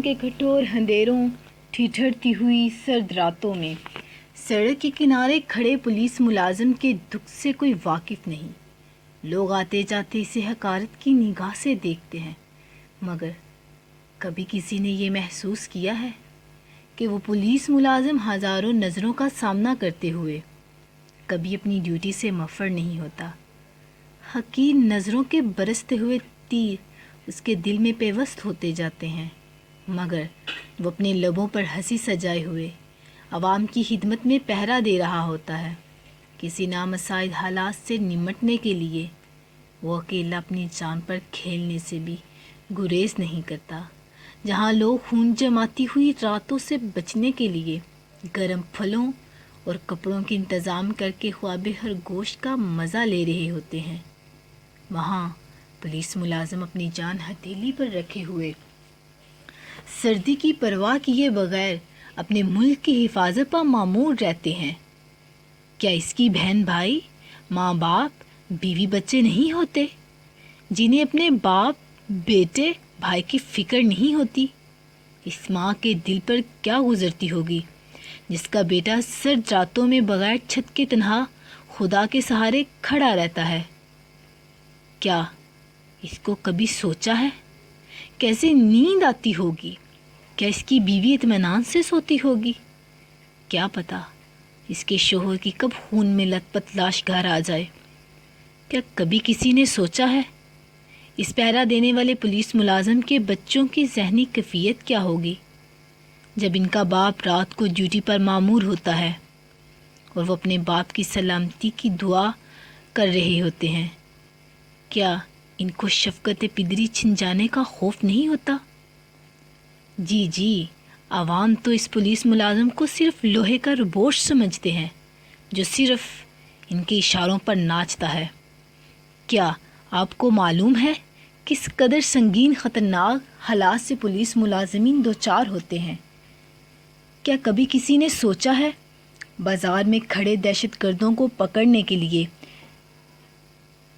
کے کٹور اندھیروں، ٹھٹھرتی ہوئی سرد راتوں میں سڑک کے کنارے کھڑے پولیس ملازم کے دکھ سے کوئی واقف نہیں۔ لوگ آتے جاتے اسے حقارت کی نگاہ سے دیکھتے ہیں، مگر کبھی کسی نے یہ محسوس کیا ہے کہ وہ پولیس ملازم ہزاروں نظروں کا سامنا کرتے ہوئے کبھی اپنی ڈیوٹی سے مفر نہیں ہوتا؟ حقیر نظروں کے برستے ہوئے تیر اس کے دل میں پیوست ہوتے جاتے ہیں، مگر وہ اپنے لبوں پر ہنسی سجائے ہوئے عوام کی خدمت میں پہرا دے رہا ہوتا ہے۔ کسی نامساعد حالات سے نمٹنے کے لیے وہ اکیلا اپنی جان پر کھیلنے سے بھی گریز نہیں کرتا۔ جہاں لوگ خون جماتی ہوئی راتوں سے بچنے کے لیے گرم پھلوں اور کپڑوں کے انتظام کر کے خواب ہر گوشت کا مزہ لے رہے ہوتے ہیں، وہاں پولیس ملازم اپنی جان ہتھیلی پر رکھے ہوئے سردی کی پرواہ کیے بغیر اپنے ملک کی حفاظت پر مامور رہتے ہیں۔ کیا اس کی بہن بھائی، ماں باپ، بیوی بچے نہیں ہوتے جنہیں اپنے باپ، بیٹے، بھائی کی فکر نہیں ہوتی؟ اس ماں کے دل پر کیا گزرتی ہوگی جس کا بیٹا سرد راتوں میں بغیر چھت کے تنہا خدا کے سہارے کھڑا رہتا ہے؟ کیا اس کو کبھی سوچا ہے کیسے نیند آتی ہوگی؟ کیا اس کی بیوی اطمینان سے سوتی ہوگی؟ کیا پتا اس کے شوہر کی کب خون میں لت پت لاش گھر آ جائے؟ کیا کبھی کسی نے سوچا ہے اس پہرا دینے والے پولیس ملازم کے بچوں کی ذہنی کیفیت کیا ہوگی جب ان کا باپ رات کو ڈیوٹی پر مامور ہوتا ہے اور وہ اپنے باپ کی سلامتی کی دعا کر رہے ہوتے ہیں؟ کیا ان کو شفقت پدری چھن جانے کا خوف نہیں ہوتا؟ جی، عوام تو اس پولیس ملازم کو صرف لوہے کا روبوٹ سمجھتے ہیں جو صرف ان کے اشاروں پر ناچتا ہے۔ کیا آپ کو معلوم ہے کس قدر سنگین خطرناک حالات سے پولیس ملازمین دوچار ہوتے ہیں؟ کیا کبھی کسی نے سوچا ہے بازار میں کھڑے دہشت گردوں کو پکڑنے کے لیے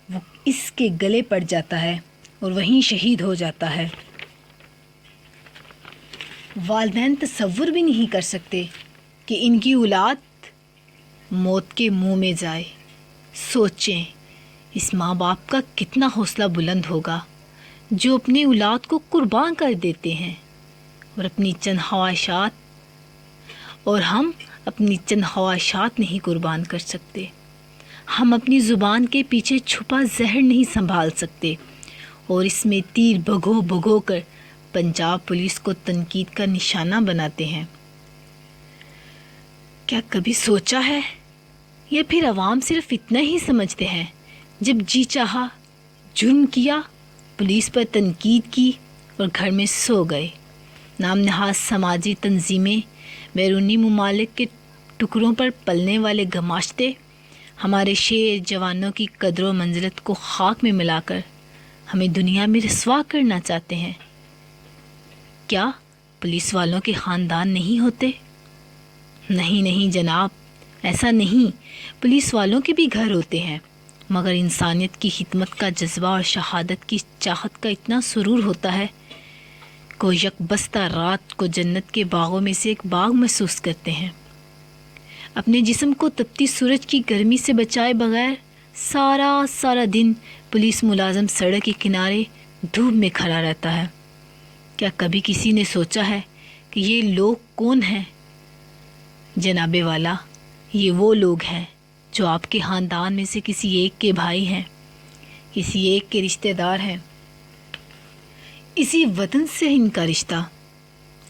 وہ اس کے گلے پڑ جاتا ہے اور وہیں شہید ہو جاتا ہے؟ والدین تصور بھی نہیں کر سکتے کہ ان کی اولاد موت کے منہ میں جائے۔ سوچیں اس ماں باپ کا کتنا حوصلہ بلند ہوگا جو اپنی اولاد کو قربان کر دیتے ہیں، اور ہم اپنی چند خواہشات نہیں قربان کر سکتے۔ ہم اپنی زبان کے پیچھے چھپا زہر نہیں سنبھال سکتے اور اس میں تیر بھگو بھگو کر پنجاب پولیس کو تنقید کا نشانہ بناتے ہیں۔ کیا کبھی سوچا ہے یا پھر عوام صرف اتنا ہی سمجھتے ہیں جب جی چاہا جرم کیا، پولیس پر تنقید کی اور گھر میں سو گئے؟ نام نہاد سماجی تنظیمیں، بیرونی ممالک کے ٹکڑوں پر پلنے والے گماشتے ہمارے شیر جوانوں کی قدر و منزلت کو خاک میں ملا کر ہمیں دنیا میں رسوا کرنا چاہتے ہیں۔ کیا پولیس والوں کے خاندان نہیں ہوتے؟ نہیں جناب، ایسا نہیں۔ پولیس والوں کے بھی گھر ہوتے ہیں، مگر انسانیت کی خدمت کا جذبہ اور شہادت کی چاہت کا اتنا سرور ہوتا ہے کہ وہ یک بستہ رات کو جنت کے باغوں میں سے ایک باغ محسوس کرتے ہیں۔ اپنے جسم کو تپتی سورج کی گرمی سے بچائے بغیر سارا دن پولیس ملازم سڑک کے کنارے دھوپ میں کھڑا رہتا ہے۔ کیا کبھی کسی نے سوچا ہے کہ یہ لوگ کون ہیں؟ جناب والا، یہ وہ لوگ ہیں جو آپ کے خاندان میں سے کسی ایک کے بھائی ہیں، کسی ایک کے رشتہ دار ہیں۔ اسی وطن سے ان کا رشتہ،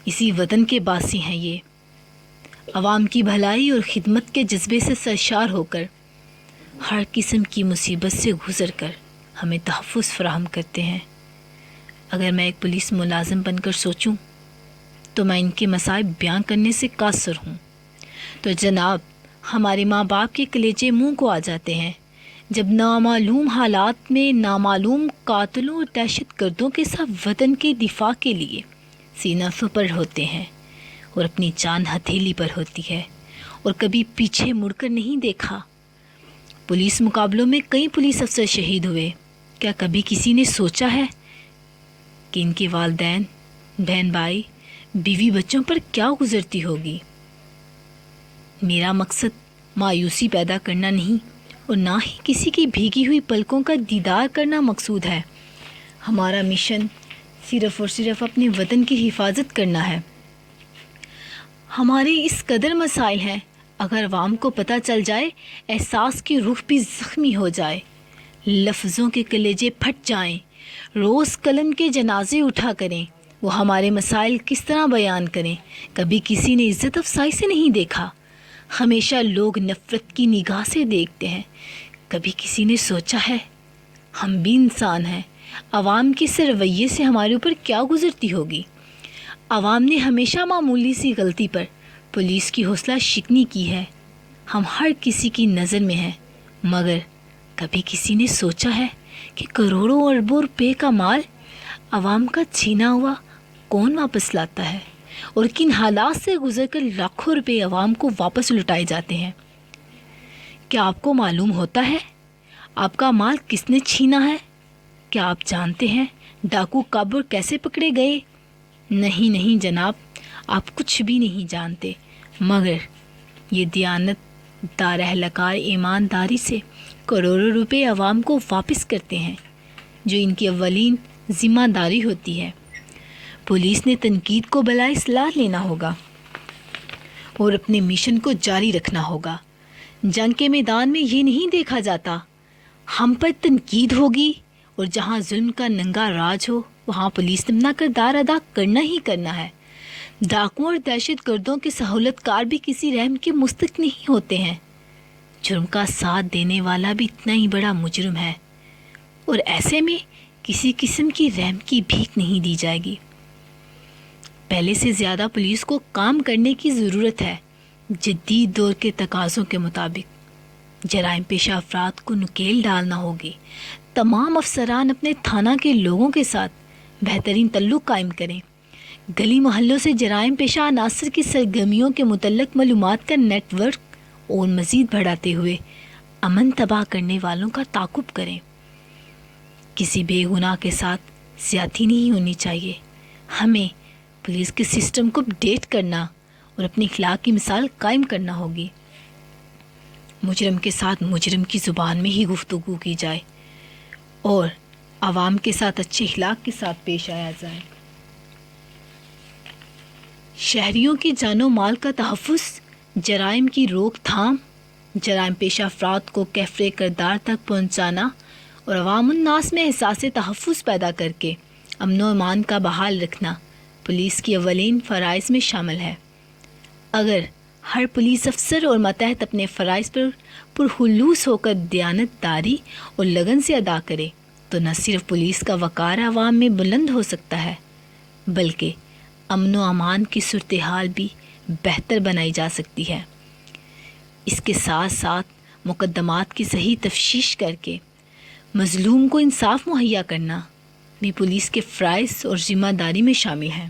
اسی وطن کے باسی ہیں یہ۔ عوام کی بھلائی اور خدمت کے جذبے سے سرشار ہو کر ہر قسم کی مصیبت سے گزر کر ہمیں تحفظ فراہم کرتے ہیں۔ اگر میں ایک پولیس ملازم بن کر سوچوں تو میں ان کے مصائب بیان کرنے سے قاصر ہوں۔ تو جناب، ہمارے ماں باپ کے کلیجے منہ کو آ جاتے ہیں جب نامعلوم حالات میں نامعلوم قاتلوں اور دہشت گردوں کے ساتھ وطن کے دفاع کے لیے سینہ سپر ہوتے ہیں اور اپنی جان ہتھیلی پر ہوتی ہے اور کبھی پیچھے مڑ کر نہیں دیکھا۔ پولیس مقابلوں میں کئی پولیس افسر شہید ہوئے۔ کیا کبھی کسی نے سوچا ہے کہ ان کے والدین، بہن بھائی، بیوی بچوں پر کیا گزرتی ہوگی۔ میرا مقصد مایوسی پیدا کرنا نہیں اور نہ ہی کسی کی بھیگی ہوئی پلکوں کا دیدار کرنا مقصود ہے۔ ہمارا مشن صرف اور صرف اپنے وطن کی حفاظت کرنا ہے۔ ہمارے اس قدر مسائل ہیں، اگر عوام کو پتہ چل جائے، احساس کی روح بھی زخمی ہو جائے، لفظوں کے کلیجے پھٹ جائیں، روز قلم کے جنازے اٹھا کریں، وہ ہمارے مسائل کس طرح بیان کریں۔ کبھی کسی نے عزت افزائی سے نہیں دیکھا، ہمیشہ لوگ نفرت کی نگاہ سے دیکھتے ہیں۔ کبھی کسی نے سوچا ہے ہم بھی انسان ہیں، عوام کے اس رویے سے ہمارے اوپر کیا گزرتی ہوگی۔ عوام نے ہمیشہ معمولی سی غلطی پر پولیس کی حوصلہ شکنی کی ہے۔ ہم ہر کسی کی نظر میں ہیں، مگر کبھی کسی نے سوچا ہے کہ کروڑوں اربوں روپے کا مال عوام کا چھینا ہوا کون واپس لاتا ہے، اور کن حالات سے گزر کر لاکھوں روپے عوام کو واپس لٹائے جاتے ہیں۔ کیا آپ کو معلوم ہوتا ہے آپ کا مال کس نے چھینا ہے؟ کیا آپ جانتے ہیں ڈاکو کب اور کیسے پکڑے گئے؟ نہیں جناب، آپ کچھ بھی نہیں جانتے، مگر یہ دیانت دار اہلکار ایمانداری سے کروڑوں روپے عوام کو واپس کرتے ہیں، جو ان کی اولین ذمہ داری ہوتی ہے۔ پولیس نے تنقید کو بلائے اصلاح لینا ہوگا اور اپنے مشن کو جاری رکھنا ہوگا۔ جنگ کے میدان میں یہ نہیں دیکھا جاتا ہم پر تنقید ہوگی، اور جہاں ظلم کا ننگا راج ہو وہاں پولیس نے اپنا کردار ادا کرنا ہی کرنا ہے۔ ڈاکوؤں اور دہشت گردوں کے سہولت کار بھی کسی رحم کے مستحق نہیں ہوتے ہیں۔ جرم کا ساتھ دینے والا بھی اتنا ہی بڑا مجرم ہے، اور ایسے میں کسی قسم کی رحم کی بھیک نہیں دی جائے گی۔ پہلے سے زیادہ پولیس کو کام کرنے کی ضرورت ہے۔ جدید دور کے تقاضوں کے مطابق جرائم پیشہ افراد کو نکیل ڈالنا ہوگی۔ تمام افسران اپنے تھانہ کے لوگوں کے ساتھ بہترین تعلق قائم کریں۔ گلی محلوں سے جرائم پیشہ عناصر کی سرگرمیوں کے متعلق معلومات کا نیٹ ورک اور مزید بڑھاتے ہوئے امن تباہ کرنے والوں کا تعاقب کریں۔ کسی بے گناہ کے ساتھ زیادتی نہیں ہونی چاہیے۔ ہمیں پولیس کے سسٹم کو اپڈیٹ کرنا اور اپنی اخلاق کی مثال قائم کرنا ہوگی۔ مجرم کے ساتھ مجرم کی زبان میں ہی گفتگو کی جائے اور عوام کے ساتھ اچھے اخلاق کے ساتھ پیش آیا جائے۔ شہریوں کی جان و مال کا تحفظ، جرائم کی روک تھام، جرائم پیشہ افراد کو کیفر کردار تک پہنچانا اور عوام الناس میں احساس تحفظ پیدا کر کے امن و امان کا بحال رکھنا پولیس کی اولین فرائض میں شامل ہے۔ اگر ہر پولیس افسر اور ماتحت اپنے فرائض پر پرخلوص ہو کر دیانت داری اور لگن سے ادا کرے تو نہ صرف پولیس کا وقار عوام میں بلند ہو سکتا ہے، بلکہ امن و امان کی صورتحال بھی بہتر بنائی جا سکتی ہے۔ اس کے ساتھ ساتھ مقدمات کی صحیح تفتیش کر کے مظلوم کو انصاف مہیا کرنا بھی پولیس کے فرائض اور ذمہ داری میں شامل ہے۔